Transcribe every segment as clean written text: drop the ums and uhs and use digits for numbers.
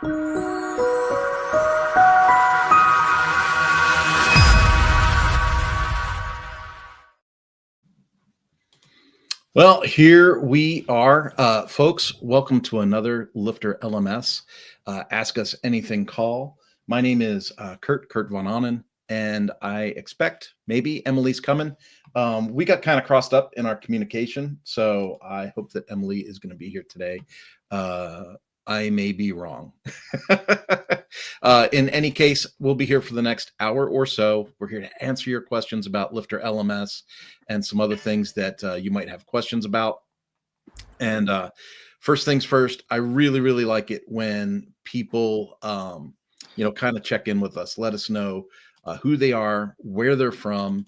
Well, here we are, folks. Welcome to another Lifter LMS Ask Us Anything call. My name is Kurt Von Onen, and I expect maybe Emily's coming. We got kind of crossed up in our communication, so I hope that Emily is going to be here today. I may be wrong. In any case, we'll be here for the next hour or so. We're here to answer your questions about Lifter LMS and some other things that you might have questions about. And first things first, I really, really like it when people, kind of check in with us, let us know who they are, where they're from,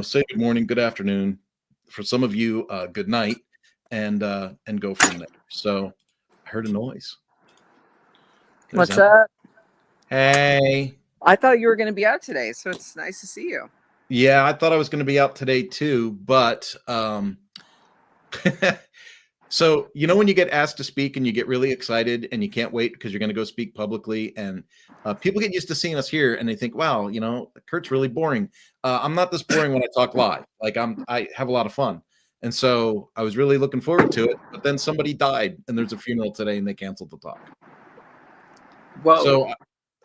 say good morning, good afternoon. For some of you, good night, and go from there. So I heard a noise. What's up? Hey. I thought you were going to be out today, so it's nice to see you. Yeah, I thought I was going to be out today too, but so when you get asked to speak and you get really excited and you can't wait because you're going to go speak publicly, and people get used to seeing us here and they think, wow, Kurt's really boring. I'm not this boring when I talk live. Like I have a lot of fun. And so I was really looking forward to it, but then somebody died and there's a funeral today and they canceled the talk. Whoa.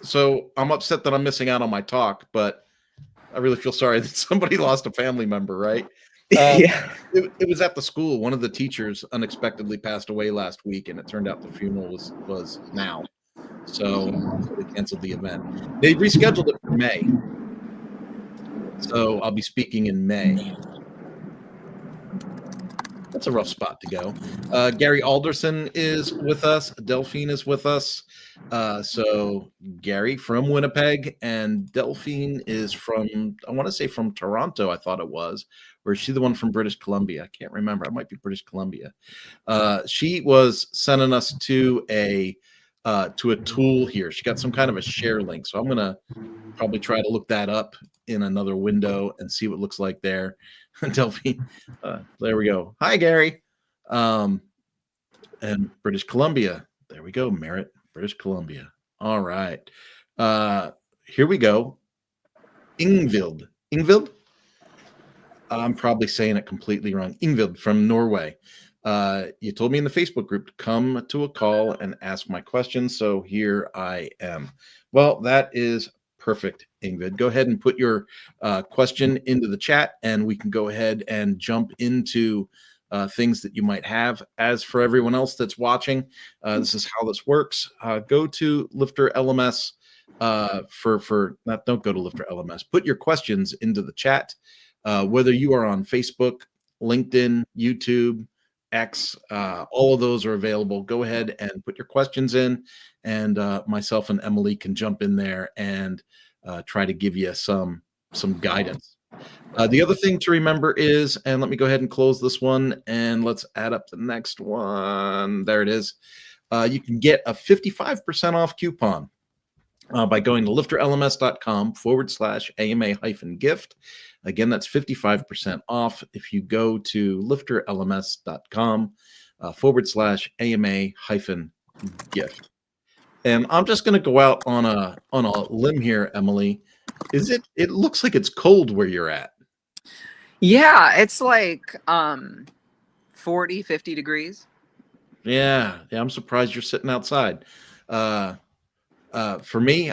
So I'm upset that I'm missing out on my talk, but I really feel sorry that somebody lost a family member, right? Yeah. It was at the school. One of the teachers unexpectedly passed away last week, and it turned out the funeral was now. So they canceled the event. They rescheduled it for May. So I'll be speaking in May. That's a rough spot to go. Gary Alderson is with us. Delphine is with us. So Gary from Winnipeg, and Delphine is from, I want to say from Toronto, I thought it was. Or is she the one from British Columbia? I can't remember. It might be British Columbia. She was sending us to a tool here. She got some kind of a share link. So I'm going to probably try to look that up in another window and see what it looks like there. Delphine, there we go. Hi, Gary. And British Columbia. There we go. Merritt, British Columbia. All right. Here we go. Ingvild. I'm probably saying it completely wrong. Ingvild from Norway. You told me in the Facebook group to come to a call and ask my questions, so here I am. Well, that is perfect, Ingvid. Go ahead and put your question into the chat, and we can go ahead and jump into things that you might have. As for everyone else that's watching, this is how this works. Go to Lifter LMS don't go to Lifter LMS. Put your questions into the chat, whether you are on Facebook, LinkedIn, YouTube, X, all of those are available. Go ahead and put your questions in, and myself and Emily can jump in there and try to give you some guidance. The other thing to remember is, and let me go ahead and close this one, and let's add up the next one. There it is. You can get a 55% off coupon by going to lifterlms.com/AMA-gift. Again, that's 55% off if you go to lifterlms.com/AMA-gift. And I'm just going to go out on a limb here, Emily. It looks like it's cold where you're at. Yeah, it's like 40, 50 degrees. Yeah, I'm surprised you're sitting outside. For me,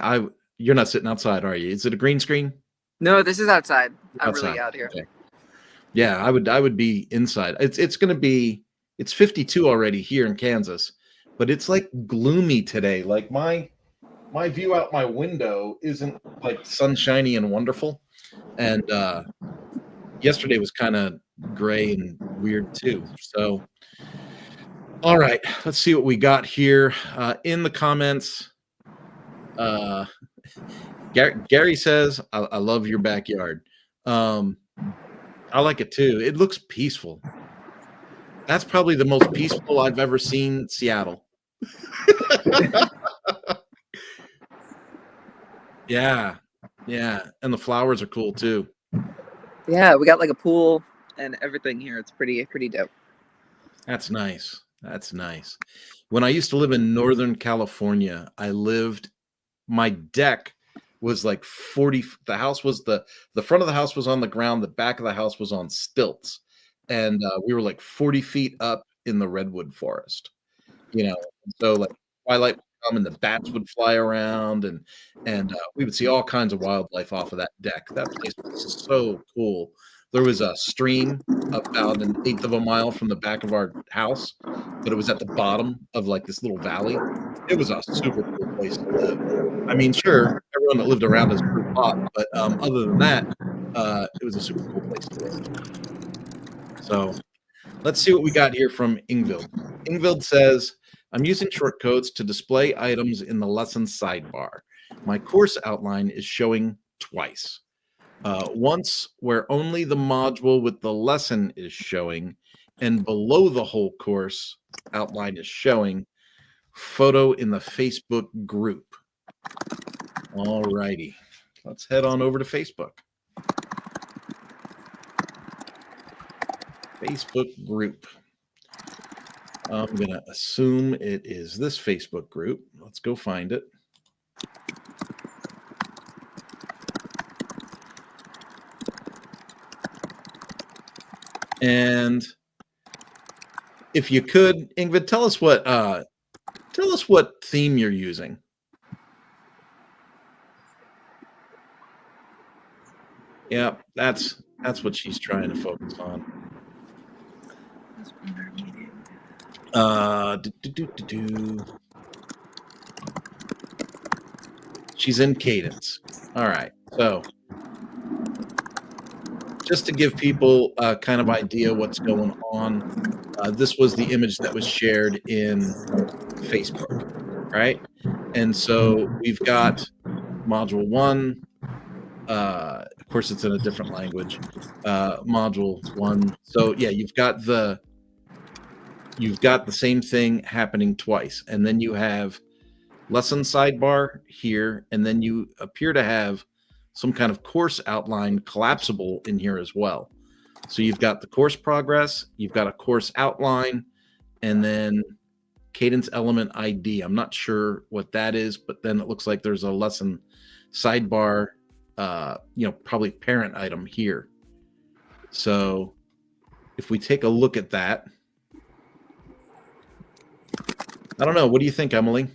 you're not sitting outside, are you? Is it a green screen? No, this is outside. I'm Outside. really out here. Okay. Yeah, I would be inside. It's 52 already here in Kansas, but it's like gloomy today. Like my view out my window isn't like sunshiny and wonderful. And yesterday was kind of gray and weird too. So all right, let's see what we got here in the comments. Gary says, I love your backyard. I like it too. It looks peaceful. That's probably the most peaceful I've ever seen Seattle. Yeah. And the flowers are cool too. Yeah, we got like a pool and everything here. It's pretty dope. That's nice. When I used to live in Northern California, my deck was like 40. The house was the front of the house was on the ground. The back of the house was on stilts. And we were like 40 feet up in the redwood forest, so like twilight would come and the bats would fly around and we would see all kinds of wildlife off of that deck. That place was so cool. There was a stream about an eighth of a mile from the back of our house, but it was at the bottom of like this little valley. It was a super cool place to live. I mean, sure, everyone that lived around us grew up, but other than that, it was a super cool place to live. So let's see what we got here from Ingvild. Ingvild says, I'm using shortcodes to display items in the lesson sidebar. My course outline is showing twice. Once where only the module with the lesson is showing, and below the whole course outline is showing. Photo in the Facebook group. All righty. Let's head on over to Facebook. Facebook group. I'm going to assume it is this Facebook group. Let's go find it. And if you could, Ingrid, tell us what theme you're using. Yeah, that's what she's trying to focus on. She's in Cadence. All right. So just to give people a kind of idea what's going on, this was the image that was shared in Facebook, right? And so we've got module 1. Of course, it's in a different language. Module 1. So yeah, you've got the same thing happening twice, and then you have lesson sidebar here, and then you appear to have some kind of course outline collapsible in here as well. So you've got the course progress, you've got a course outline, and then Cadence element ID. I'm not sure what that is, but then it looks like there's a lesson sidebar, probably parent item here. So if we take a look at that, I don't know. What do you think, Emily?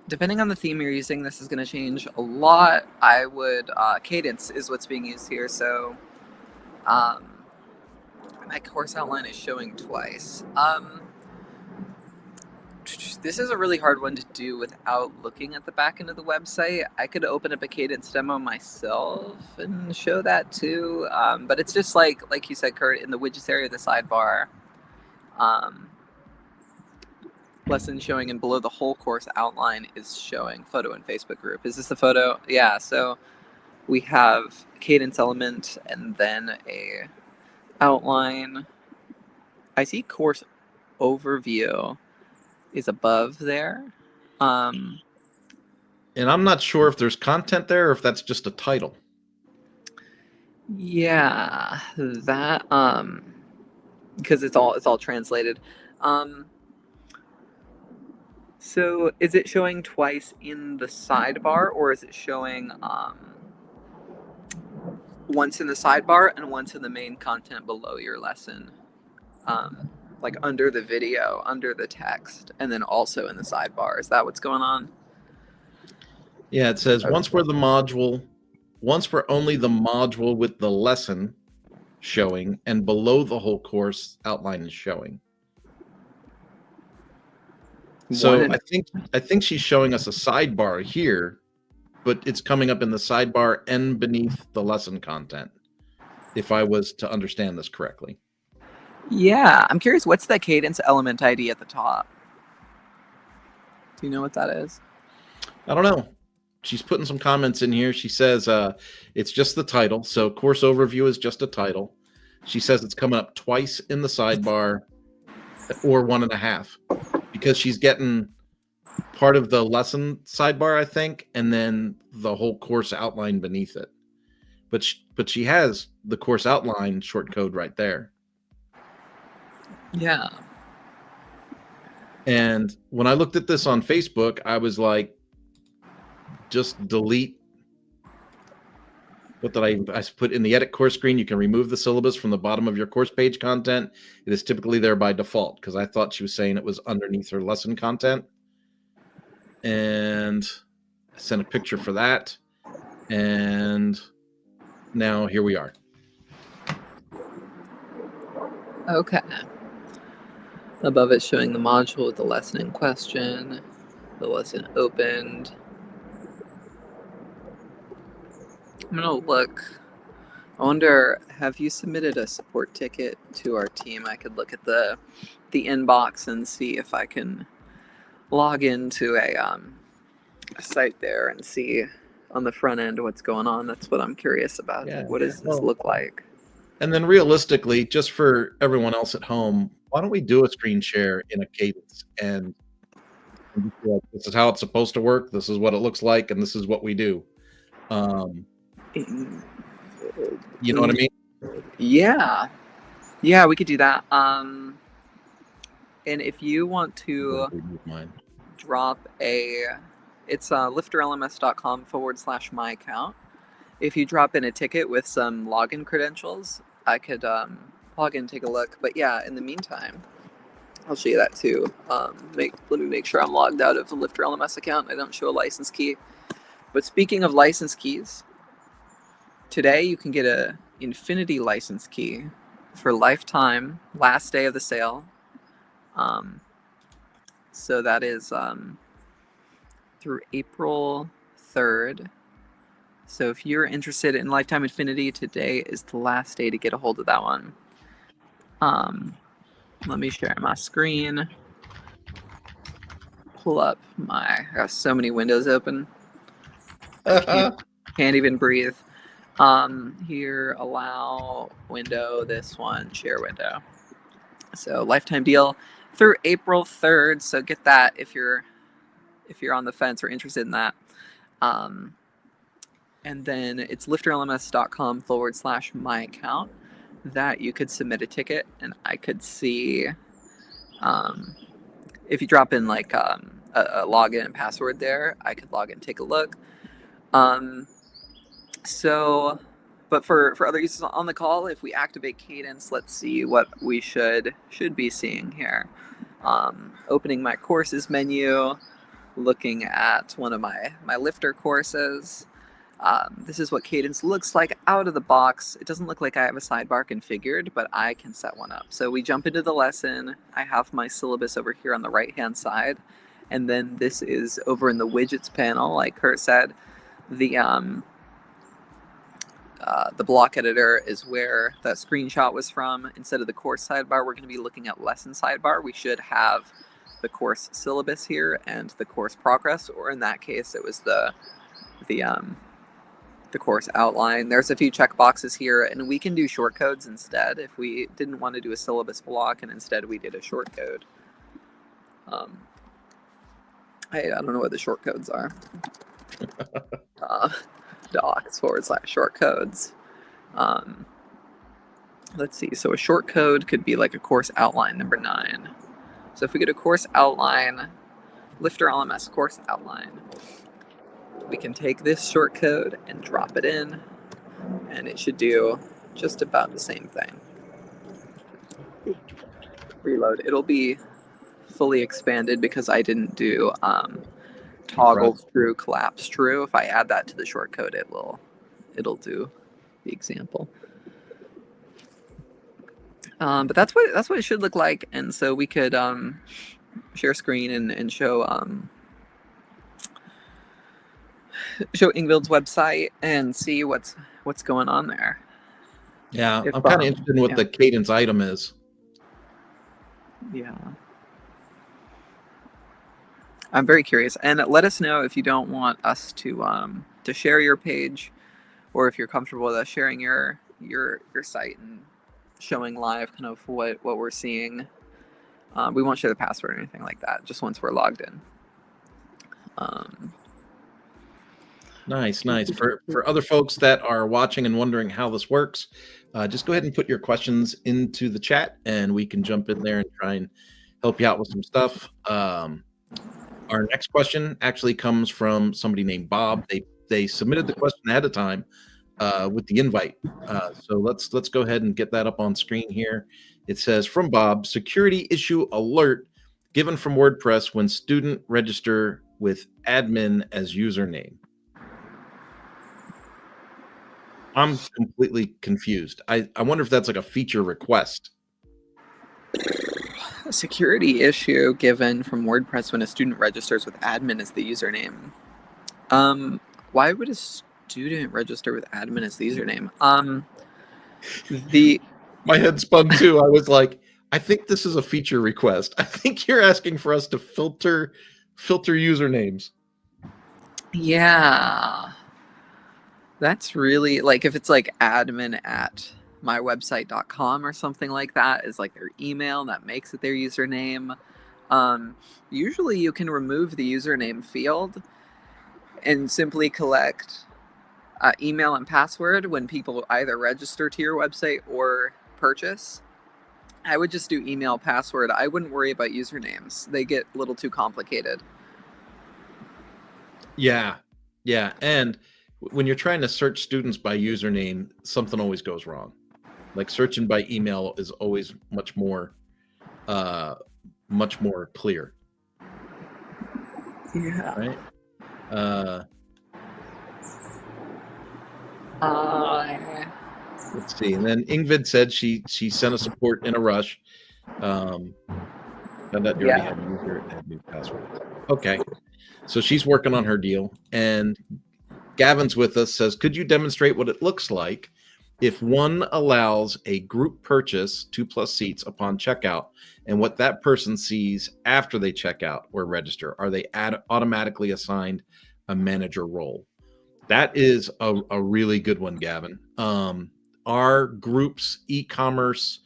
Depending on the theme you're using, this is going to change a lot. I would, Cadence is what's being used here. So, my course outline is showing twice. This is a really hard one to do without looking at the back end of the website. I could open up a Cadence demo myself and show that too. But it's just like you said, Kurt, in the widgets area of the sidebar, lesson showing, and below the whole course outline is showing photo in Facebook group. Is this the photo? Yeah. So we have Cadence element and then a outline. I see course overview is above there. And I'm not sure if there's content there or if that's just a title. Yeah, that because it's all translated. So is it showing twice in the sidebar, or is it showing once in the sidebar and once in the main content below your lesson? Like under the video, under the text, and then also in the sidebar. Is that what's going on? Yeah, it says once we're only the module with the lesson showing, and below the whole course outline is showing. So I think she's showing us a sidebar here, but it's coming up in the sidebar and beneath the lesson content, if I was to understand this correctly. Yeah, I'm curious, what's the Cadence element ID at the top? Do you know what that is? I don't know. She's putting some comments in here. She says it's just the title. So course overview is just a title. She says it's coming up twice in the sidebar, or 1.5, because she's getting part of the lesson sidebar, I think, and then the whole course outline beneath it. But but she has the course outline short code right there. Yeah. And when I looked at this on Facebook, I was like, just delete. What did I put in the edit course screen? You can remove the syllabus from the bottom of your course page content. It is typically there by default, because I thought she was saying it was underneath her lesson content. And I sent a picture for that. And now here we are. Okay. Above it showing the module with the lesson in question, the lesson opened. I'm gonna look. I wonder, have you submitted a support ticket to our team? I could look at the inbox and see if I can log into a site there and see on the front end what's going on. That's what I'm curious about. Yeah, what does this look like? And then realistically, just for everyone else at home, why don't we do a screen share in a Cadence? And this is how it's supposed to work. This is what it looks like, and this is what we do. You know what I mean? Yeah, we could do that. And if you want to drop it's lifterlms.com/my account. If you drop in a ticket with some login credentials, I could log in and take a look. But yeah, in the meantime, I'll show you that too. Let me make sure I'm logged out of the Lifter LMS account. I don't show a license key. But speaking of license keys, today you can get a Infinity license key for lifetime, last day of the sale. So that is through April 3rd. So if you're interested in Lifetime Infinity, today is the last day to get a hold of that one. Let me share my screen. Pull up I got so many windows open. Can't even breathe. Here, allow window, this one, share window. So lifetime deal through April 3rd. So get that if you're on the fence or interested in that. And then it's lifterlms.com/my account that you could submit a ticket, and I could see if you drop in like a login and password there, I could log in and take a look. So, but for other users on the call, if we activate Cadence, let's see what we should be seeing here. Opening my courses menu, looking at one of my lifter courses. This is what Cadence looks like out of the box. It doesn't look like I have a sidebar configured, but I can set one up. So we jump into the lesson. I have my syllabus over here on the right-hand side. And then this is over in the widgets panel, like Kurt said. The block editor is where that screenshot was from. Instead of the course sidebar, we're going to be looking at lesson sidebar. We should have the course syllabus here and the course progress, or in that case, it was the course outline. There's a few checkboxes here, and we can do shortcodes instead if we didn't want to do a syllabus block, and instead we did a shortcode. I don't know what the shortcodes are. docs/shortcodes. Let's see. So a shortcode could be like a course outline number 9. So if we go to course outline, Lifter LMS course outline, we can take this shortcode and drop it in, and it should do just about the same thing. Reload. It'll be fully expanded because I didn't do toggle true, collapse true. If I add that to the shortcode, it'll do the example. But that's what it should look like, and so we could share screen and show Ingvild's website and see what's going on there. Yeah, I'm kind of interested in what the Cadence item is. Yeah. I'm very curious, and let us know if you don't want us to share your page, or if you're comfortable with us sharing your site and showing live kind of what we're seeing. We won't share the password or anything like that, just once we're logged in. Nice, nice. For other folks that are watching and wondering how this works, just go ahead and put your questions into the chat, and we can jump in there and try and help you out with some stuff. Our next question actually comes from somebody named Bob. They submitted the question ahead of time with the invite. So let's go ahead and get that up on screen here. It says from Bob, security issue alert given from WordPress when student register with admin as username. I'm completely confused. I wonder if that's like a feature request. A security issue given from WordPress when a student registers with admin as the username. Why would a student register with admin as the username? My head spun too. I was like, I think this is a feature request. I think you're asking for us to filter usernames. Yeah. That's really like if it's like admin at mywebsite.com or something like that is like their email that makes it their username. Usually you can remove the username field and simply collect email and password when people either register to your website or purchase. I would just do email, password. I wouldn't worry about usernames. They get a little too complicated. Yeah. And when you're trying to search students by username, something always goes wrong. Like searching by email is always much more clear. Yeah. Right. Let's see. And then Ingvid said she sent a support in a rush. Found out you already had user and new password. Okay. So she's working on her deal. And Gavin's with us, says, could you demonstrate what it looks like if one allows a group purchase 2+ seats upon checkout and what that person sees after they check out or register? Are they automatically assigned a manager role? That is a really good one, Gavin. Our group's e-commerce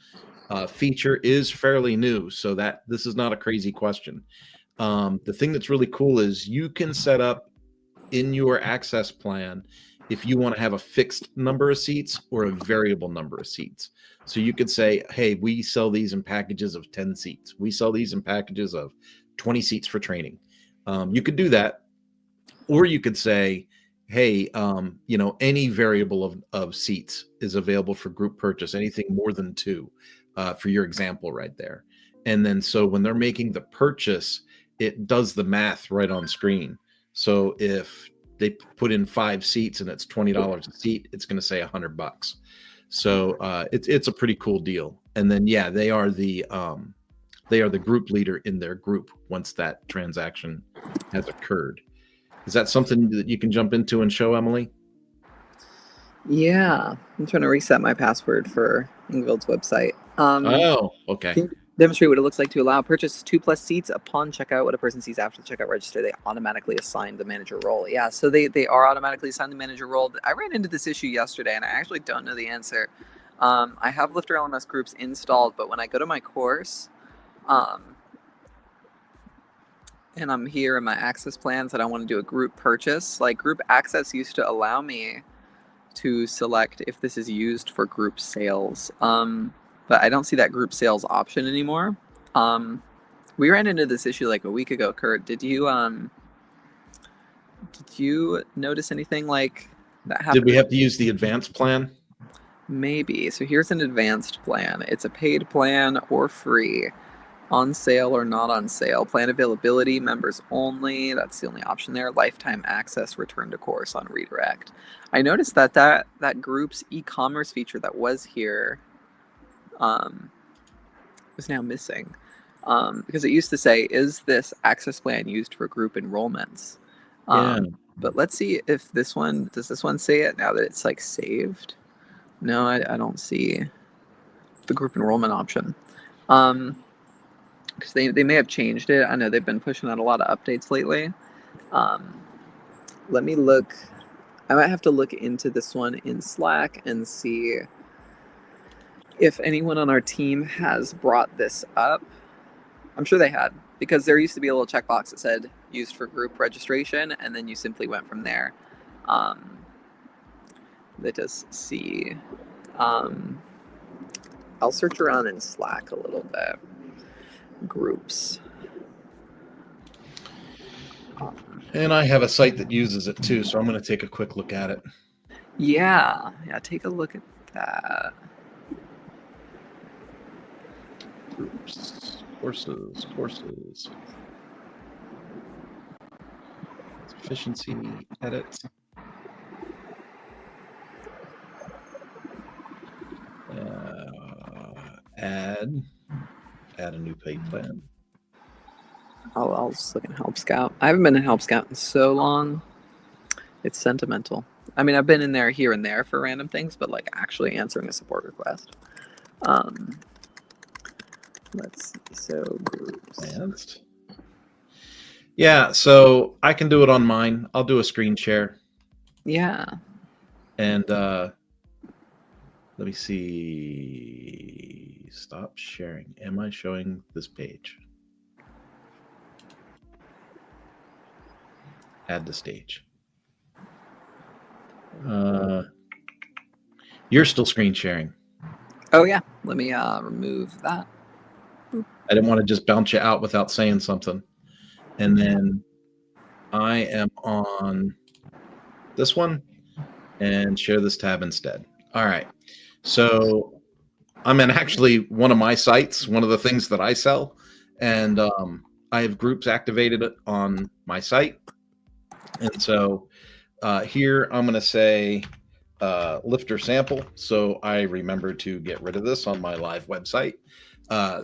feature is fairly new, so that this is not a crazy question. The thing that's really cool is you can set up in your access plan if you want to have a fixed number of seats or a variable number of seats. So you could say, hey, we sell these in packages of 10 seats. We sell these in packages of 20 seats for training. You could do that. Or you could say, hey, any variable of seats is available for group purchase, anything more than 2 for your example right there. And then so when they're making the purchase, it does the math right on screen. So if they put in 5 seats and it's $20 a seat, it's going to say $100. So it's a pretty cool deal. And then they are the group leader in their group once that transaction has occurred. Is that something that you can jump into and show, Emily? Yeah, I'm trying to reset my password for Ingvild's website. Okay. Can you demonstrate what it looks like to allow purchase 2+ seats upon checkout? What a person sees after the checkout register, they automatically assign the manager role. Yeah, so they are automatically assigned the manager role. I ran into this issue yesterday, and I actually don't know the answer. I have Lifter LMS groups installed, but when I go to my course, and I'm here in my access plans and I want to do a group purchase, like group access used to allow me to select if this is used for group sales. But I don't see that group sales option anymore. We ran into this issue like a week ago, Kurt. Did you notice anything like that happened? Did we have to use the advanced plan? Maybe. So here's an advanced plan. It's a paid plan or free. On sale or not on sale. Plan availability, members only. That's the only option there. Lifetime access, return to course on redirect. I noticed that group's e-commerce feature that was here is now missing. Because it used to say, is this access plan used for group enrollments? But let's see if does this one say it now that it's like saved? No, I don't see the group enrollment option. Because they may have changed it. I know they've been pushing out a lot of updates lately. Let me look. I might have to look into this one in Slack and see if anyone on our team has brought this up. I'm sure they had, because there used to be a little checkbox that said used for group registration, and then you simply went from there. Let us see. I'll search around in Slack a little bit. Groups. And I have a site that uses it too, so I'm going to take a quick look at it. Yeah, take a look at that. Groups, courses. Efficiency, edit. Add a new paid plan. Oh, I'll just look in Help Scout. I haven't been in Help Scout in so long. It's sentimental. I mean, I've been in there here and there for random things, but like actually answering a support request. Let's see. So groups. Advanced. Yeah, so I can do it on mine. I'll do a screen share. Yeah. And let me see. Stop sharing. Am I showing this page? Add to stage. You're still screen sharing. Oh yeah. Let me remove that. I didn't want to just bounce you out without saying something. And then I am on this one and share this tab instead. All right. So I'm in actually one of my sites, one of the things that I sell, and I have groups activated on my site. And so here I'm going to say lifter sample. So I remember to get rid of this on my live website.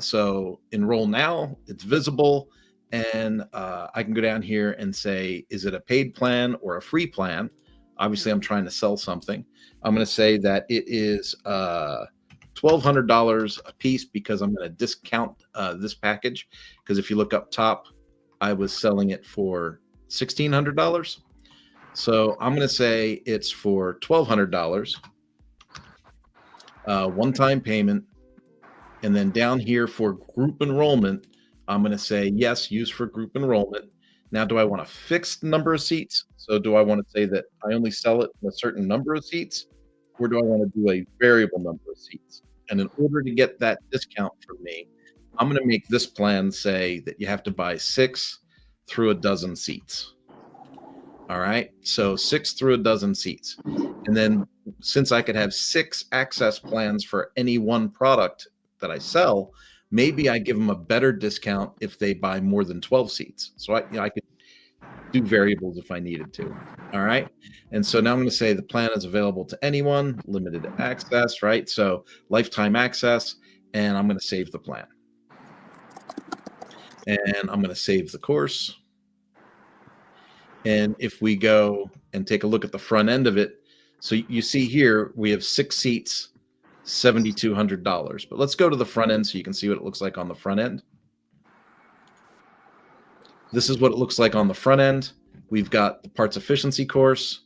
So enroll now, it's visible. And I can go down here and say, is it a paid plan or a free plan? Obviously, I'm trying to sell something. I'm going to say that it is $1,200 a piece because I'm going to discount this package. Because if you look up top, I was selling it for $1,600. So I'm going to say it's for $1,200, one-time payment. And then down here for group enrollment, I'm going to say, yes, use for group enrollment. Now, do I want a fixed number of seats? So do I want to say that I only sell it in a certain number of seats? Or do I want to do a variable number of seats? And in order to get that discount from me, I'm going to make this plan say that you have to buy 6 through a dozen seats. All right. So 6 through a dozen seats. And then since I could have 6 access plans for any one product that I sell, maybe I give them a better discount if they buy more than 12 seats. So I could do variables if I needed to. All right. And so now I'm going to say the plan is available to anyone, limited access, right? So lifetime access, and I'm going to save the plan. And I'm going to save the course. And if we go and take a look at the front end of it, so you see here, we have 6 seats, $7,200. But let's go to the front end so you can see what it looks like on the front end. This is what it looks like on the front end. We've got the parts efficiency course.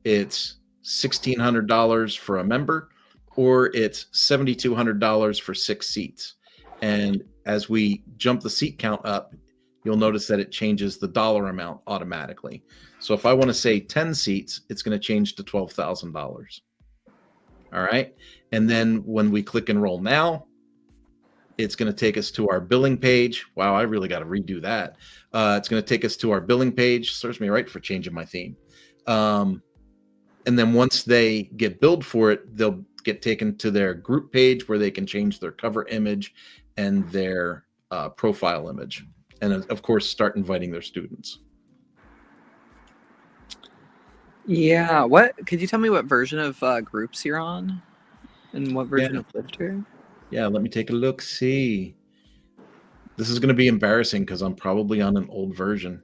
It's $1,600 for a member, or it's $7,200 for 6 seats. And as we jump the seat count up, you'll notice that it changes the dollar amount automatically. So if I want to say 10 seats, it's going to change to $12,000. All right. And then when we click enroll now, it's going to take us to our billing page. Wow, I really got to redo that. It's going to take us to our billing page. Serves me right for changing my theme. And then once they get billed for it, they'll get taken to their group page where they can change their cover image and their profile image. And of course, start inviting their students. Yeah. What could you tell me what version of groups you're on, and what version of Lifter? Yeah, let me take a look. See, this is going to be embarrassing because I'm probably on an old version.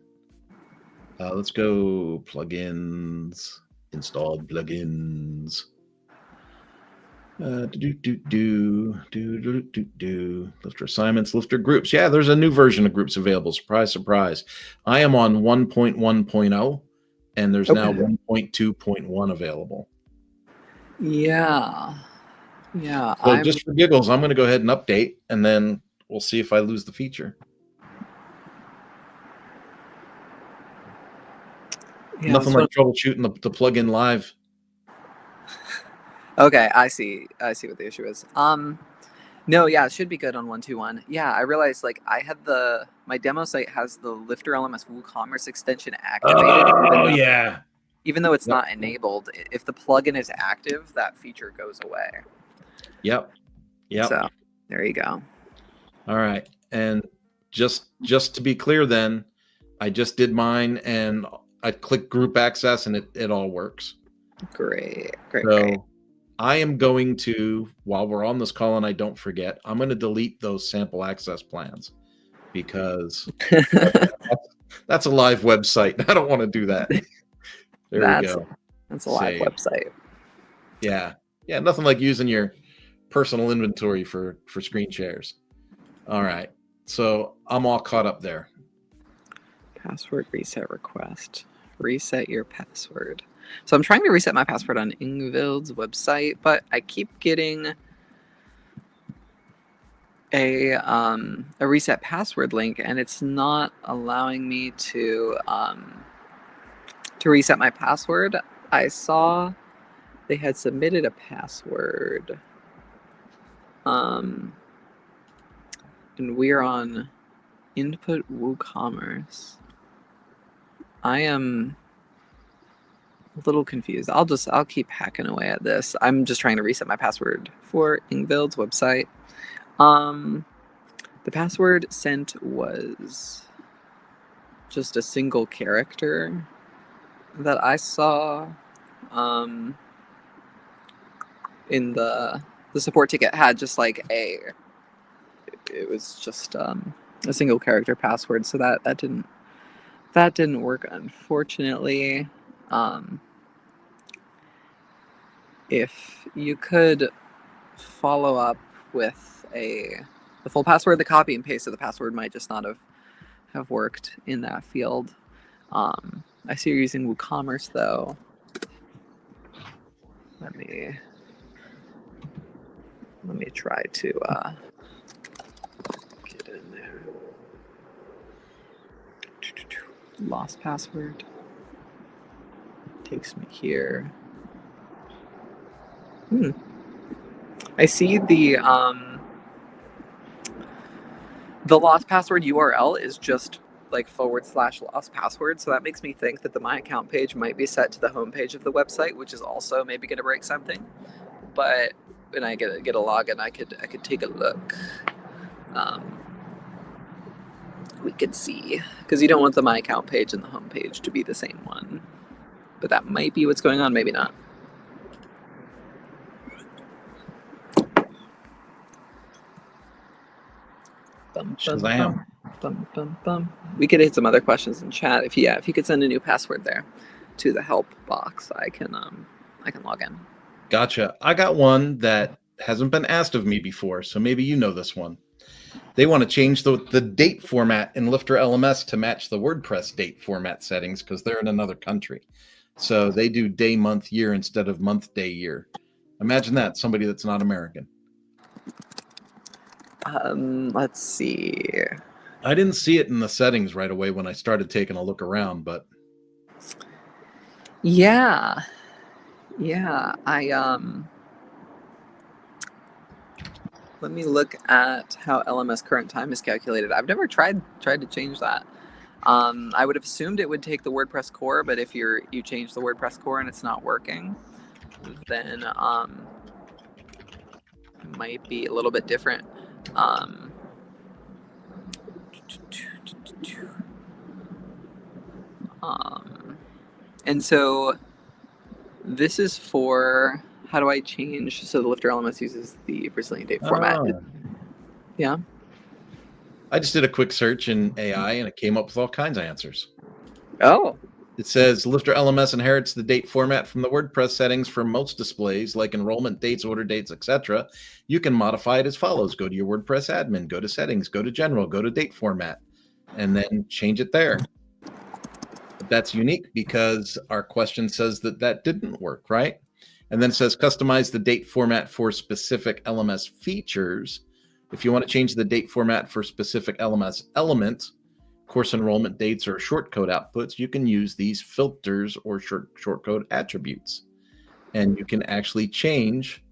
Let's go plugins, installed plugins. Lifter assignments, Lifter groups. Yeah, there's a new version of groups available. Surprise, surprise. I am on 1.1.0, and there's now 1.2.1 available. Yeah. Yeah. So just for giggles, I'm going to go ahead and update, and then we'll see if I lose the feature. Yeah, Nothing that's like what. troubleshooting the plug-in live. Okay, I see. I see what the issue is. No, yeah, it should be good on 121. Yeah, I realized like I had my demo site has the Lifter LMS WooCommerce extension activated, Oh yeah. even though it's Yep. not enabled. If the plugin is active, that feature goes away. Yep. Yep. So there you go. All right. And just to be clear then, I just did mine and I clicked group access and it all works. Great, great, So great. I am going to, while we're on this call and I don't forget, I'm going to delete those sample access plans because that's a live website. I don't want to do that. There we go. That's a live Save. website. Yeah. Yeah. Nothing like using your personal inventory for screen shares. All right. So I'm all caught up there. Password reset request. Reset your password. So I'm trying to reset my password on Ingvild's website, but I keep getting a reset password link, and it's not allowing me to reset my password. I saw they had submitted a password, and we're on input WooCommerce. I am a little confused. I'll keep hacking away at this. I'm just trying to reset my password for Ingvild's website. The password sent was just a single character that I saw in the support ticket had just like it was just a single character password, so that didn't work, unfortunately. If you could follow up with the full password, the copy and paste of the password might just not have worked in that field. I see you're using WooCommerce though. Let me try to get in there. Lost password takes me here. I see the lost password URL is just like /lost password, so that makes me think that the My Account page might be set to the home page of the website, which is also maybe going to break something. But when I get a login, I could take a look. We could see, because you don't want the My Account page and the home page to be the same one. But that might be what's going on, maybe not. Shazam. We could hit some other questions in chat. If you could send a new password there to the help box, I can log in. Gotcha. I got one that hasn't been asked of me before, so maybe you know this one. They want to change the date format in Lifter LMS to match the WordPress date format settings because they're in another country. So they do day, month, year instead of month, day, year. Imagine that, somebody that's not American. Let's see. I didn't see it in the settings right away when I started taking a look around, but yeah, let me look at how LMS current time is calculated. I've never tried to change that. I would have assumed it would take the WordPress core, but if you change the WordPress core and it's not working, then it might be a little bit different. And so this is for how do I change? So the Lifter LMS uses the Brazilian date format. Yeah. I just did a quick search in AI and it came up with all kinds of answers. Oh. It says Lifter LMS inherits the date format from the WordPress settings for most displays like enrollment dates, order dates, etc. You can modify it as follows. Go to your WordPress admin, go to settings, go to general, go to date format, and then change it there. But that's unique because our question says that didn't work, right? And then it says customize the date format for specific LMS features. If you want to change the date format for specific LMS elements, course enrollment dates or shortcode outputs, you can use these filters or shortcode attributes. And you can actually change.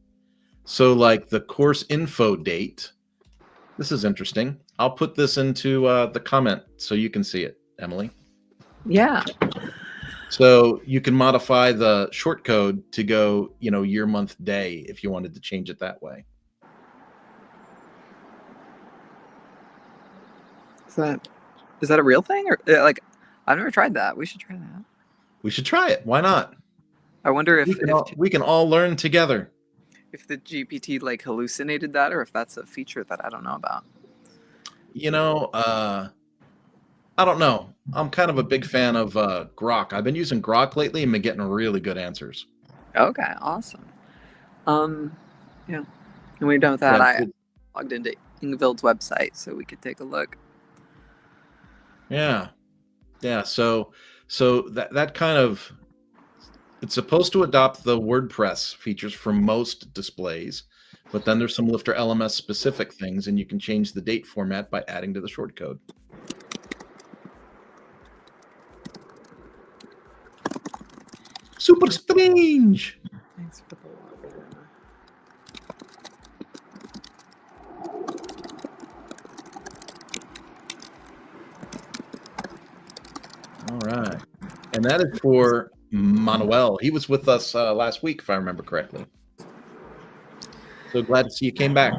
So like the course info date, this is interesting. I'll put this into the comment so you can see it, Emily. Yeah. So you can modify the shortcode to go, year, month, day if you wanted to change it that way. Is that a real thing, or like I've never tried that? We should try that. We should try it. Why not? I wonder if we can all learn together. If the GPT like hallucinated that, or if that's a feature that I don't know about. I don't know. I'm kind of a big fan of Grok. I've been using Grok lately and been getting really good answers. Okay, awesome. Yeah. And we're done with that. I logged into Ingvild's website so we could take a look. Yeah. So that kind of, it's supposed to adopt the WordPress features for most displays, but then there's some Lifter LMS specific things, and you can change the date format by adding to the shortcode. Super strange. Thanks for the water. All right. And that is for Manuel. He was with us last week, if I remember correctly. So glad to see you came back.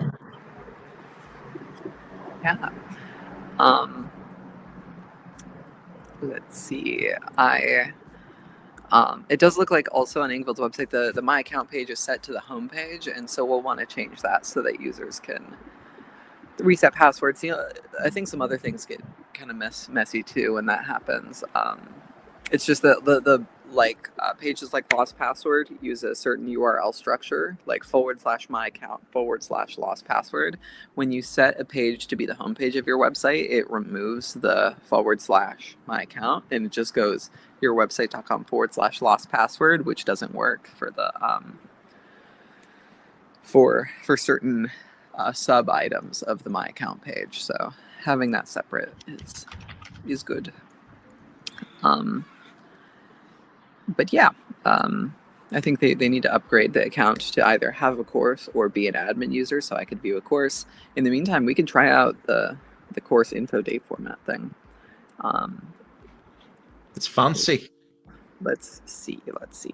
Yeah. Let's see. It does look like also on Ingvild's website, the My Account page is set to the home page, and so we'll want to change that so that users can reset passwords. I think some other things get kind of messy too when that happens. It's just that the pages like lost password use a certain URL structure, like /myaccount/lost password. When you set a page to be the homepage of your website, it removes the /myaccount, and it just goes yourwebsite.com/lost password, which doesn't work for the for certain sub items of the My Account page. So having that separate is good. But yeah, I think they need to upgrade the account to either have a course or be an admin user so I could view a course. In the meantime, we can try out the course info date format thing. It's fancy. Let's see.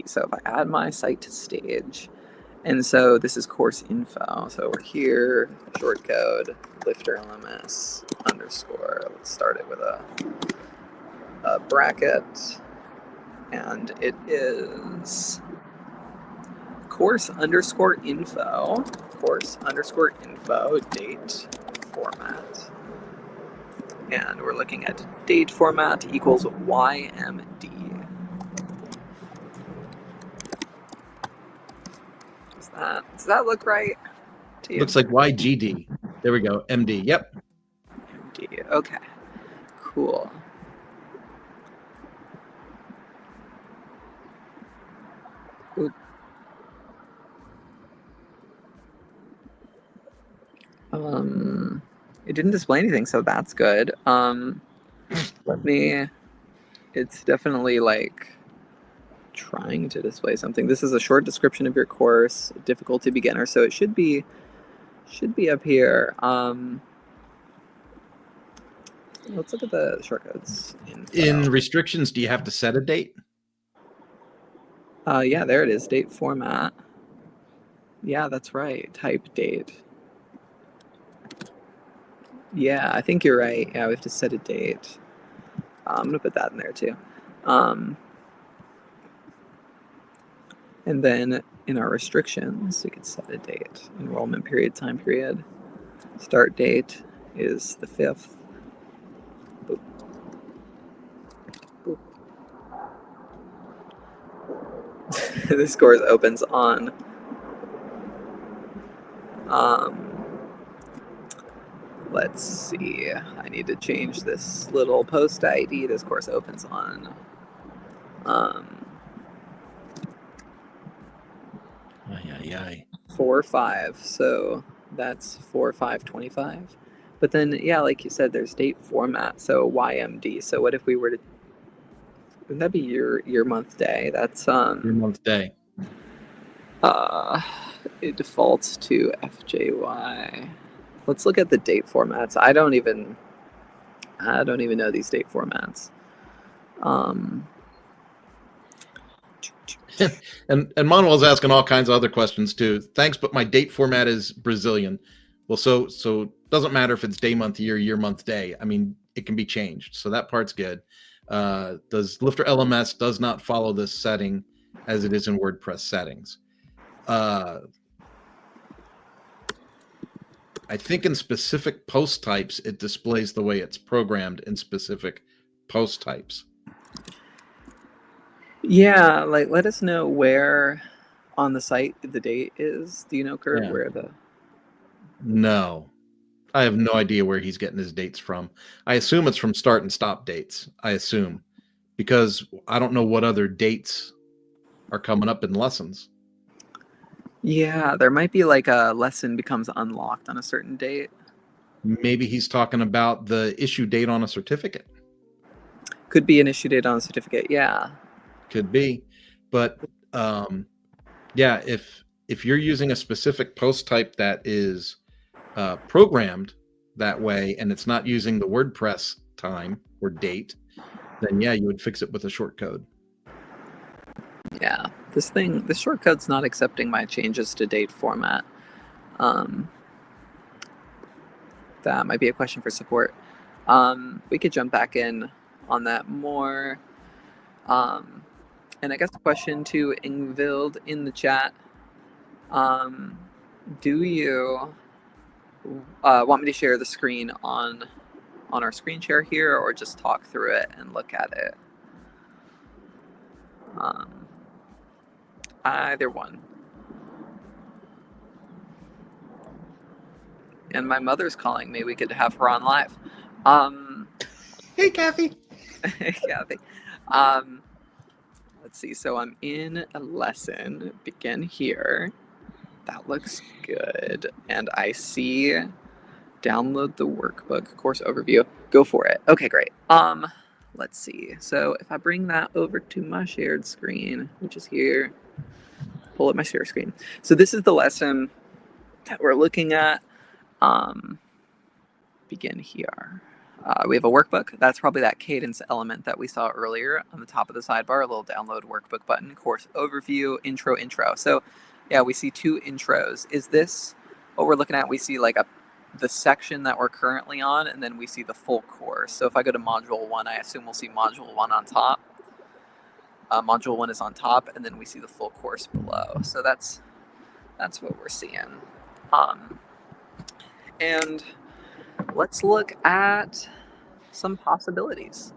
So if I add my site to stage, and so this is course info. So we're here, shortcode, lifter LMS _. Let's start it with a bracket. And it is course_info date format. And we're looking at date format equals YMD. Does that look right to you? Looks like YGD. There we go. MD. Yep. MD. Okay. Cool. Oop. It didn't display anything, so that's good. It's definitely like trying to display something. This is a short description of your course, difficulty beginner, so it should be up here. Let's look at the shortcodes. In restrictions, do you have to set a date? Yeah, there it is. Date format. Yeah, that's right. Type date. Yeah, I think you're right. Yeah, we have to set a date. I'm going to put that in there too. And then in our restrictions, we could set a date. Enrollment period, time period. Start date is the 5th. Boop. Boop. This course opens on let's see, I need to change this little post ID. This course opens on 4/5, so that's 4/5/25. But then, yeah, like you said, there's date format. So YMD. So what if we were to? Wouldn't that be year month day? That's Your month day. uh, it defaults to FJY. Let's look at the date formats. I don't even know these date formats. And Manuel's asking all kinds of other questions too. Thanks, but my date format is Brazilian. Well, so doesn't matter if it's day, month, year, month, day. I mean, it can be changed. So that part's good. Does Lifter LMS does not follow this setting as it is in WordPress settings. I think in specific post types, it displays the way it's programmed in specific post types. Yeah, like let us know where on the site the date is. Do you know, Kurt, Yeah. where the? No, I have no idea where he's getting his dates from. I assume it's from start and stop dates. I assume, because I don't know what other dates are coming up in lessons. Yeah, there might be like a lesson becomes unlocked on a certain date. Maybe he's talking about the issue date on a certificate. Could be an issue date on a certificate. Yeah. Could be, but yeah, if you're using a specific post type that is programmed that way and it's not using the WordPress time or date, then yeah, you would fix it with a shortcode. Yeah, this shortcode's not accepting my changes to date format. That might be a question for support. We could jump back in on that more. And I guess a question to Ingvild in the chat. Do you want me to share the screen on our screen share here, or just talk through it and look at it? Either one. And my mother's calling me. We could have her on live. Hey, Kathy. Kathy. Let's see. So I'm in a lesson. Begin here. That looks good. And I see download the workbook course overview. Go for it. Okay, great. Let's see. So if I bring that over to my shared screen, which is here, pull up my share screen. So this is the lesson that we're looking at. Begin here. We have a workbook. That's probably that cadence element that we saw earlier on the top of the sidebar, a little download workbook button, course overview, intro. So yeah, we see two intros. Is this what we're looking at? We see like the section that we're currently on, and then we see the full course. So if I go to module 1, I assume we'll see module 1 on top. Module 1 is on top, and then we see the full course below. So that's what we're seeing. And let's look at some possibilities.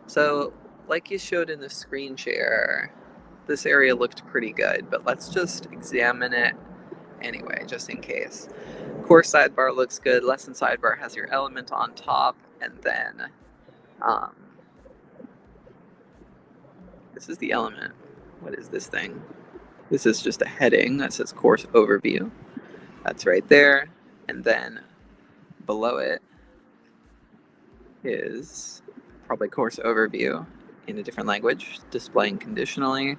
So like you showed in the screen share, this area looked pretty good, but let's just examine it anyway, just in case. Course sidebar looks good. Lesson sidebar has your element on top, and then this is the element. What is this thing? This is just a heading that says course overview. That's right there. And then below it is probably course overview in a different language, displaying conditionally.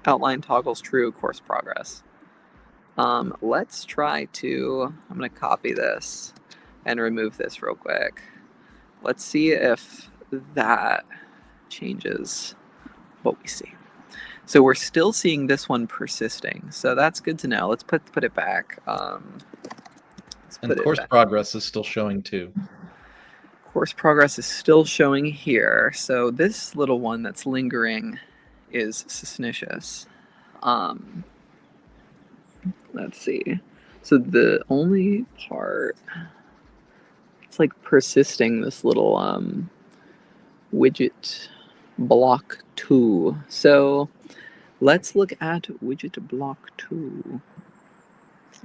Outline toggles true, course progress. Let's try to, I'm going to copy this and remove this real quick. Let's see if that changes what we see. So we're still seeing this one persisting. So that's good to know. Let's put it back. And course progress is still showing too. Course progress is still showing here. So this little one that's lingering is suspicious. Let's see. So the only part, it's like persisting, this little widget block 2. So let's look at widget block 2.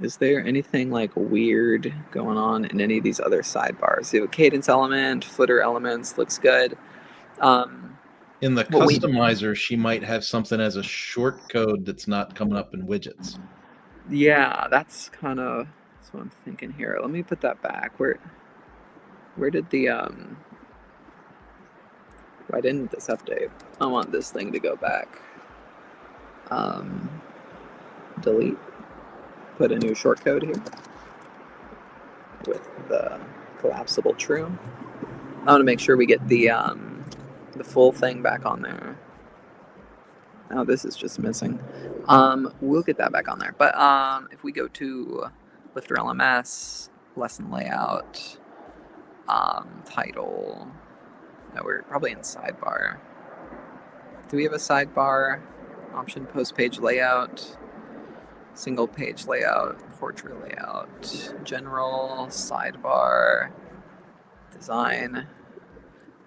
Is there anything like weird going on in any of these other sidebars? You have a cadence element, footer elements, looks good. In the customizer, she might have something as a short code that's not coming up in widgets. Yeah, that's what I'm thinking here. Let me put that back. Where did the why didn't this update? I want this thing to go back. Um, delete. Put a new shortcode here with the collapsible true. I want to make sure we get the full thing back on there. Oh, this is just missing. We'll get that back on there. But if we go to Lifter LMS, lesson layout, title, no, we're probably in sidebar. Do we have a sidebar? Option post page layout, single page layout, portrait layout, general, sidebar, design.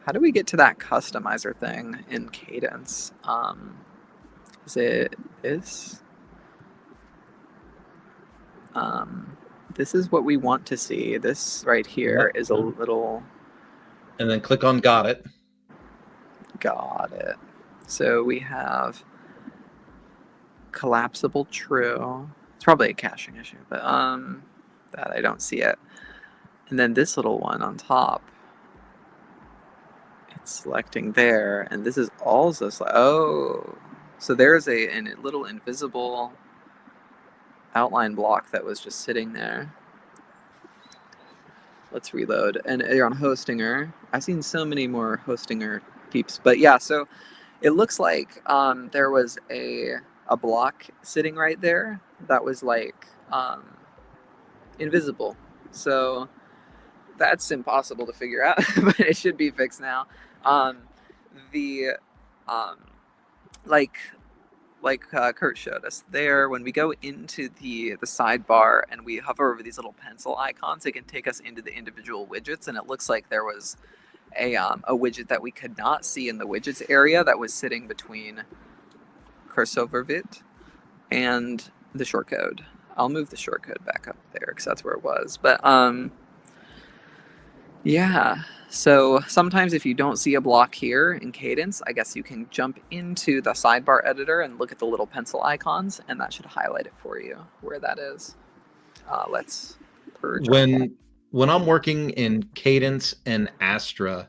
How do we get to that customizer thing in Cadence? Is it this? This is what we want to see. This right here is a little. And then click on got it. Got it. So we have collapsible true. It's probably a caching issue, but that I don't see it. And then this little one on top. It's selecting there, and this is also oh. So there's a little invisible outline block that was just sitting there. Let's reload. And you're on Hostinger. I've seen so many more Hostinger peeps. But yeah, so it looks like there was a block sitting right there that was like invisible. So that's impossible to figure out, but it should be fixed now. The like Kurt showed us there, when we go into the sidebar and we hover over these little pencil icons, it can take us into the individual widgets, and it looks like there was a widget that we could not see in the widgets area that was sitting between Cursor-Vit and the shortcode. I'll move the shortcode back up there because that's where it was. But yeah, so sometimes if you don't see a block here in Cadence, I guess you can jump into the sidebar editor and look at the little pencil icons, and that should highlight it for you where that is. Let's purge. When I'm working in Cadence and Astra,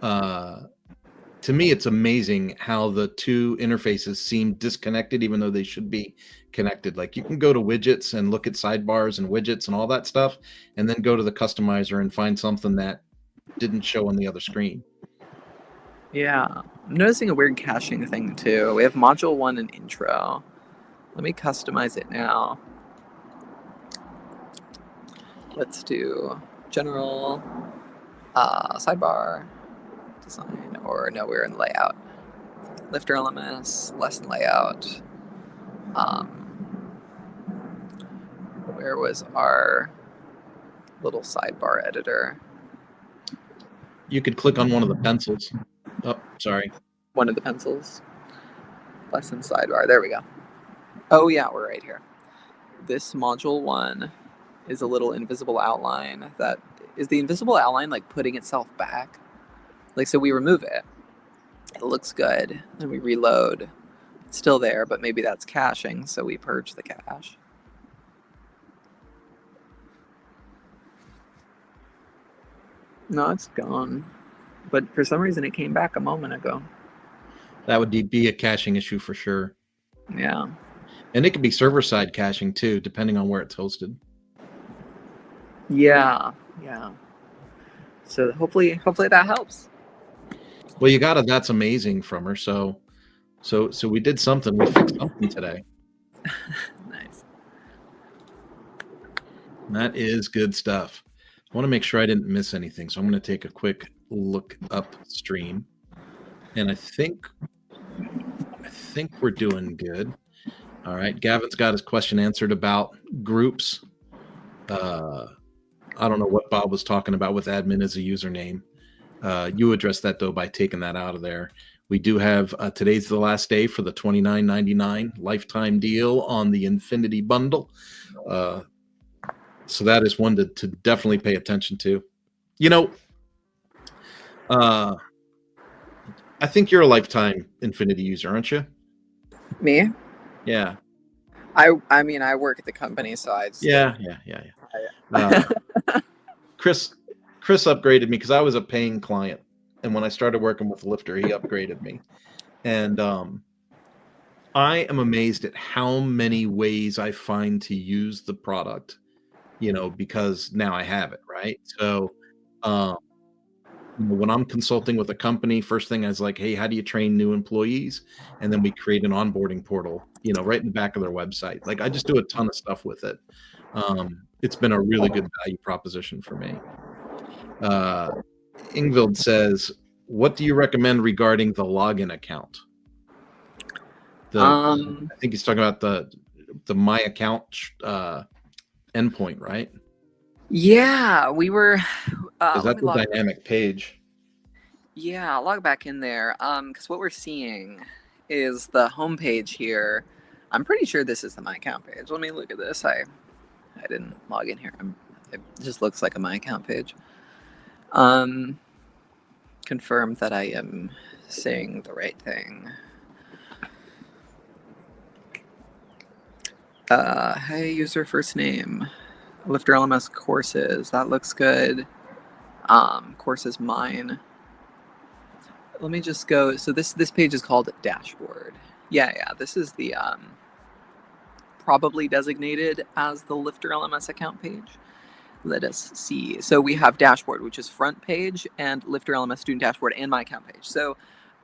to me, it's amazing how the two interfaces seem disconnected, even though they should be connected. Like you can go to widgets and look at sidebars and widgets and all that stuff, and then go to the customizer and find something that didn't show on the other screen. Yeah, I'm noticing a weird caching thing too. We have module 1 and intro. Let me customize it now. Let's do general, sidebar, design, or no, we're in layout. Lifter LMS, lesson layout. Where was our little sidebar editor? You could click on one of the pencils. Oh, sorry. One of the pencils. Lesson sidebar. There we go. Oh yeah, we're right here. This module 1 is a little invisible outline. That is the invisible outline like putting itself back. Like, so we remove it. It looks good. Then we reload. It's still there, but maybe that's caching, so we purge the cache. No, it's gone. But for some reason, it came back a moment ago. That would be a caching issue for sure. Yeah. And it could be server-side caching too, depending on where it's hosted. Yeah. So hopefully that helps. Well, you got it. That's amazing from her. So we did something. We fixed something today. Nice. That is good stuff. I want to make sure I didn't miss anything, so I'm going to take a quick look upstream, and I think we're doing good. All right, Gavin's got his question answered about groups. I don't know what Bob was talking about with admin as a username. You addressed that though by taking that out of there. We do have today's the last day for the $29.99 lifetime deal on the Infinity Bundle. So that is one to definitely pay attention to. You know, I think you're a lifetime Infinity user, aren't you? Me? Yeah. I mean, I work at the company, so I just Yeah. Chris upgraded me because I was a paying client, and when I started working with Lifter, he upgraded me, and I am amazed at how many ways I find to use the product. Because now I have it, right? So, um, when I'm consulting with a company, first thing I was like, "Hey, how do you train new employees?" And then we create an onboarding portal, right in the back of their website. Like I just do a ton of stuff with it. It's been a really good value proposition for me. Uh, Ingvild says, "What do you recommend regarding the login account?" I think he's talking about the My Account endpoint, right? Yeah, we were. Is that the dynamic page? Yeah, I'll log back in there. Because what we're seeing is the homepage here. I'm pretty sure this is the My Account page. Let me look at this. I didn't log in here. It just looks like a My Account page. Confirm that I am saying the right thing. Hey, user first name. Lifter LMS courses. That looks good. Courses mine. Let me just go. So this page is called Dashboard. Yeah. This is the probably designated as the Lifter LMS account page. Let us see. So we have Dashboard, which is front page, and Lifter LMS student dashboard, and My Account page. So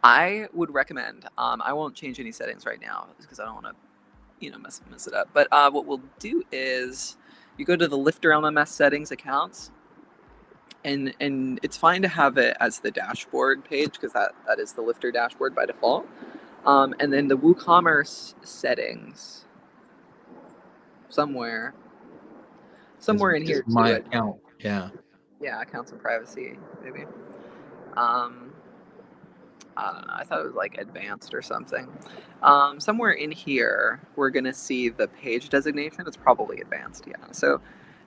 I would recommend. I won't change any settings right now because I don't want to, mess it up. But what we'll do is you go to the Lifter LMS settings accounts. And it's fine to have it as the dashboard page because that is the Lifter dashboard by default. And then the WooCommerce settings somewhere in here too. My Account, yeah. Yeah, accounts and privacy, maybe. I don't know. I thought it was like advanced or something. Somewhere in here, we're gonna see the page designation. It's probably advanced, yeah. So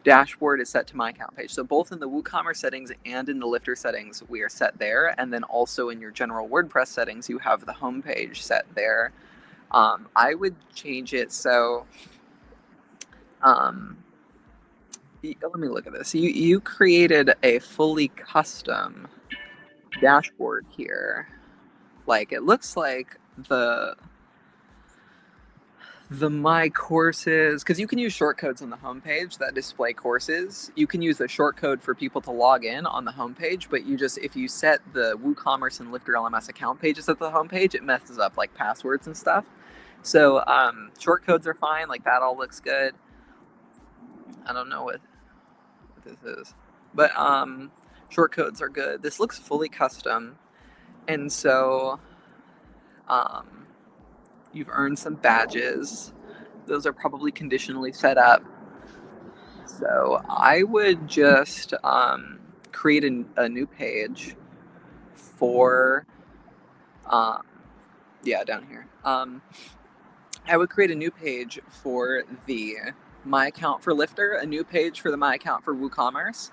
dashboard is set to My Account page. So both in the WooCommerce settings and in the Lifter settings, we are set there. And then also in your general WordPress settings, you have the home page set there. I would change it so. Let me look at this. You created a fully custom dashboard here. Like it looks like the My Courses, because you can use shortcodes on the homepage that display courses. You can use the shortcode for people to log in on the homepage, but if you set the WooCommerce and Lifter LMS account pages at the homepage, it messes up like passwords and stuff. So shortcodes are fine. Like that all looks good. I don't know what this is, but shortcodes are good. This looks fully custom, and so you've earned some badges. Those are probably conditionally set up. So I would just create a new page for, down here. I would create a new page for the My Account for Lifter, a new page for the My Account for WooCommerce,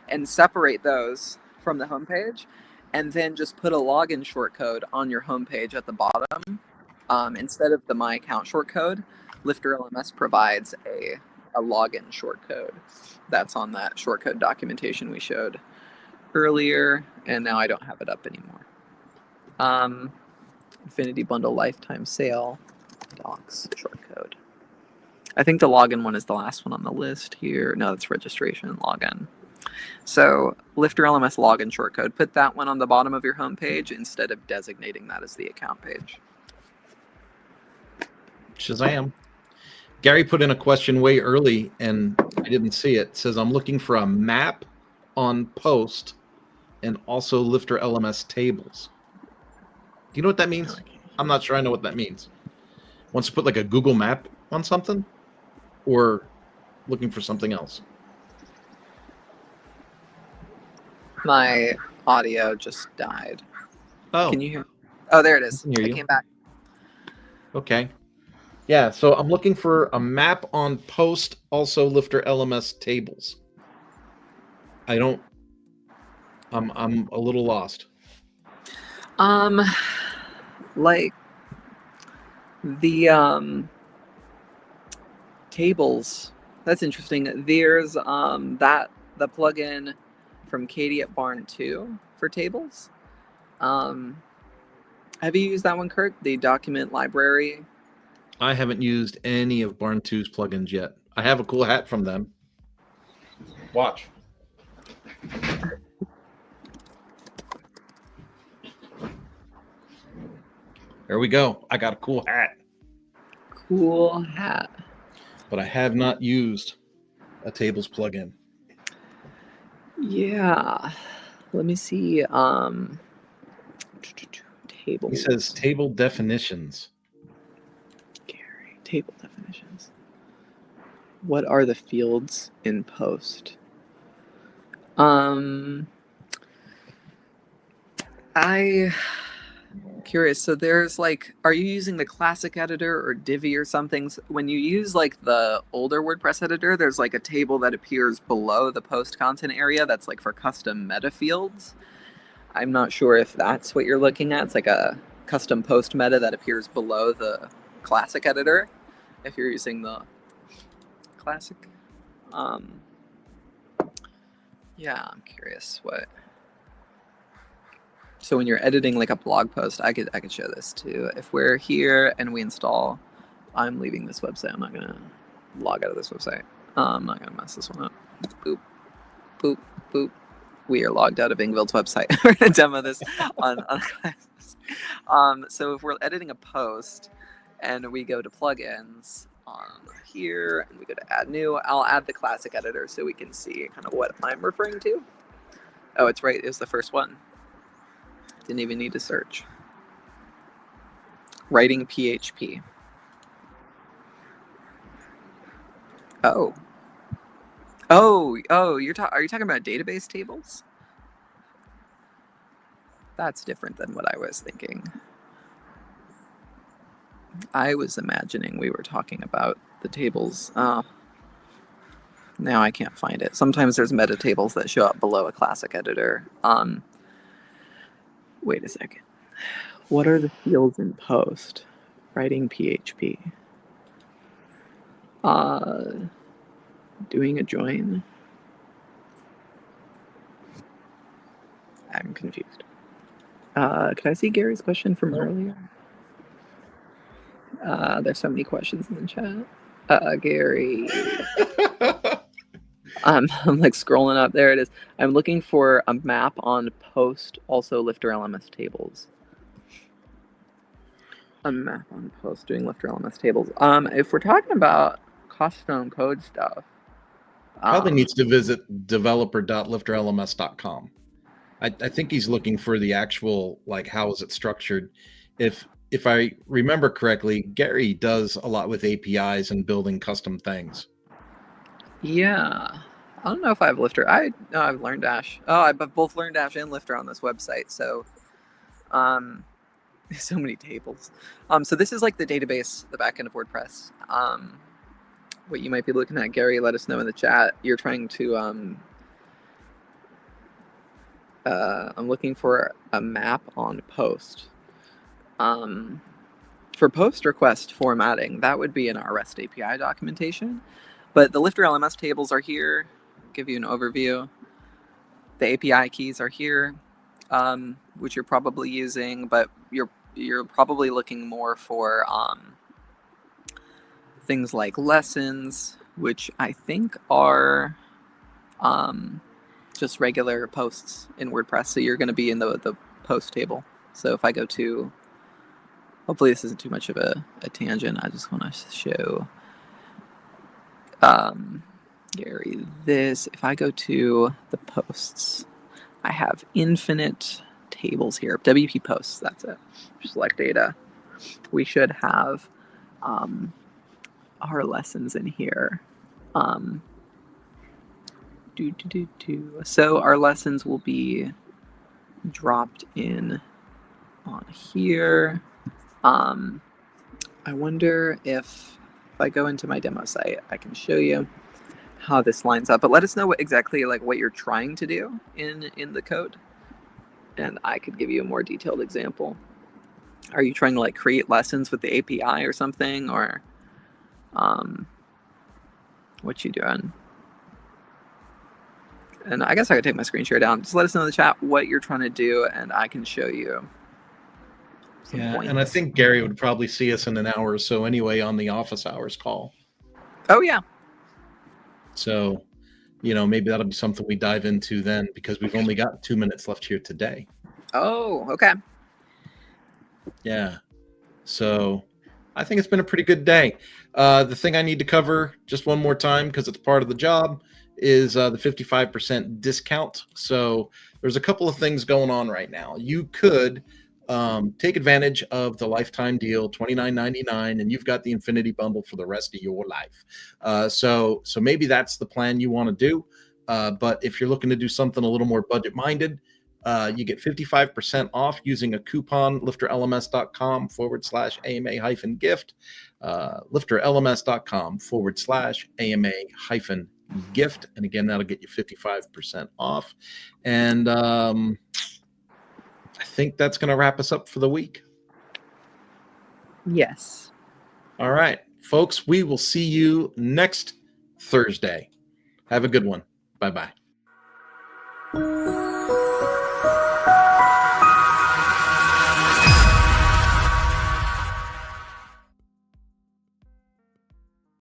and separate those from the homepage, and then just put a login shortcode on your homepage at the bottom. Instead of the My Account shortcode, Lifter LMS provides a login shortcode that's on that shortcode documentation we showed earlier, and now I don't have it up anymore. Infinity Bundle Lifetime Sale docs shortcode. I think the login one is the last one on the list here. No, that's registration login. So Lifter LMS login shortcode, put that one on the bottom of your homepage instead of designating that as the account page. Shazam. Gary put in a question way early and I didn't see it. It says, I'm looking for a map on post and also Lifter LMS tables. Do you know what that means? I'm not sure I know what that means. Wants to put like a Google map on something or looking for something else? My audio just died. Oh. Can you hear? Oh, there it is. I came back. Okay. Yeah, so I'm looking for a map on post, also Lifter LMS tables. I'm a little lost. Like the Tables. That's interesting. There's the plugin from Katie at Barn 2 for tables. Have you used that one, Kurt? The document library? I haven't used any of Barn 2's plugins yet. I have a cool hat from them. Watch. There we go. I got a cool hat. Cool hat. But I have not used a tables plugin. Yeah. Let me see. Table. He says table definitions. Gary, table definitions. What are the fields in post? I'm curious. So there's like, are you using the classic editor or Divi or something? So when you use like the older WordPress editor, there's like a table that appears below the post content area that's like for custom meta fields. I'm not sure if that's what you're looking at. It's like a custom post meta that appears below the classic editor if you're using the classic. Yeah, I'm curious what. So when you're editing like a blog post, I could show this too. If we're here and we install, I'm leaving this website. I'm not gonna log out of this website. I'm not gonna mess this one up. Boop, boop, boop. We are logged out of Ingvild's website. We're gonna demo this on classes. So if we're editing a post and we go to plugins here and we go to add new, I'll add the classic editor so we can see kind of what I'm referring to. Oh, it's right. It was the first one. Didn't even need to search. Writing PHP. Oh. Oh, are you talking about database tables? That's different than what I was thinking. I was imagining we were talking about the tables. Now I can't find it. Sometimes there's meta tables that show up below a classic editor. Wait a second. What are the fields in post? Writing PHP. Doing a join. I'm confused. Could I see Gary's question from earlier? There's so many questions in the chat. Gary. I'm like scrolling up. There it is. I'm looking for a map on post, also Lifter LMS tables. A map on post doing Lifter LMS tables. If we're talking about custom code stuff, probably needs to visit developer.lifterlms.com. I think he's looking for the actual, like, how is it structured? If I remember correctly, Gary does a lot with APIs and building custom things. Yeah. I don't know if I have Lifter. I've LearnDash. Oh, I've both LearnDash and Lifter on this website. So, so many tables. So this is like the database, the backend of WordPress. What you might be looking at, Gary, let us know in the chat. You're trying to, I'm looking for a map on post. For post request formatting, that would be in our REST API documentation. But the Lifter LMS tables are here. Give you an overview. The API keys are here, which you're probably using, but you're probably looking more for things like lessons, which I think are just regular posts in WordPress. So you're going to be in the post table. So if I go to, hopefully this isn't too much of a tangent. I just want to show Gary this. If I go to the posts, I have infinite tables here. WP posts, that's it. Select data. We should have our lessons in here. So our lessons will be dropped in on here. I wonder if I go into my demo site, I can show you how this lines up. But let us know what exactly what you're trying to do in the code, and I could give you a more detailed example. Are you trying to create lessons with the API or something, or What you doing? And I guess I could take my screen share down. Just let us know in the chat what you're trying to do, and I can show you some Yeah, points. and I think Gary would probably see us in an hour or so anyway on the office hours call. Oh, yeah. So, maybe that'll be something we dive into then, because we've only got 2 minutes left here today. Oh, okay. Yeah. So I think it's been a pretty good day. The thing I need to cover just one more time, because it's part of the job, is the 55% discount. So there's a couple of things going on right now. You could take advantage of the lifetime deal, $29.99, and you've got the Infinity Bundle for the rest of your life. So maybe that's the plan you want to do. But if you're looking to do something a little more budget-minded, you get 55% off using a coupon, lifterlms.com/AMA-gift, lifterlms.com/AMA-gift. And again, that'll get you 55% off. And I think that's going to wrap us up for the week. Yes. All right, folks, we will see you next Thursday. Have a good one. Bye-bye.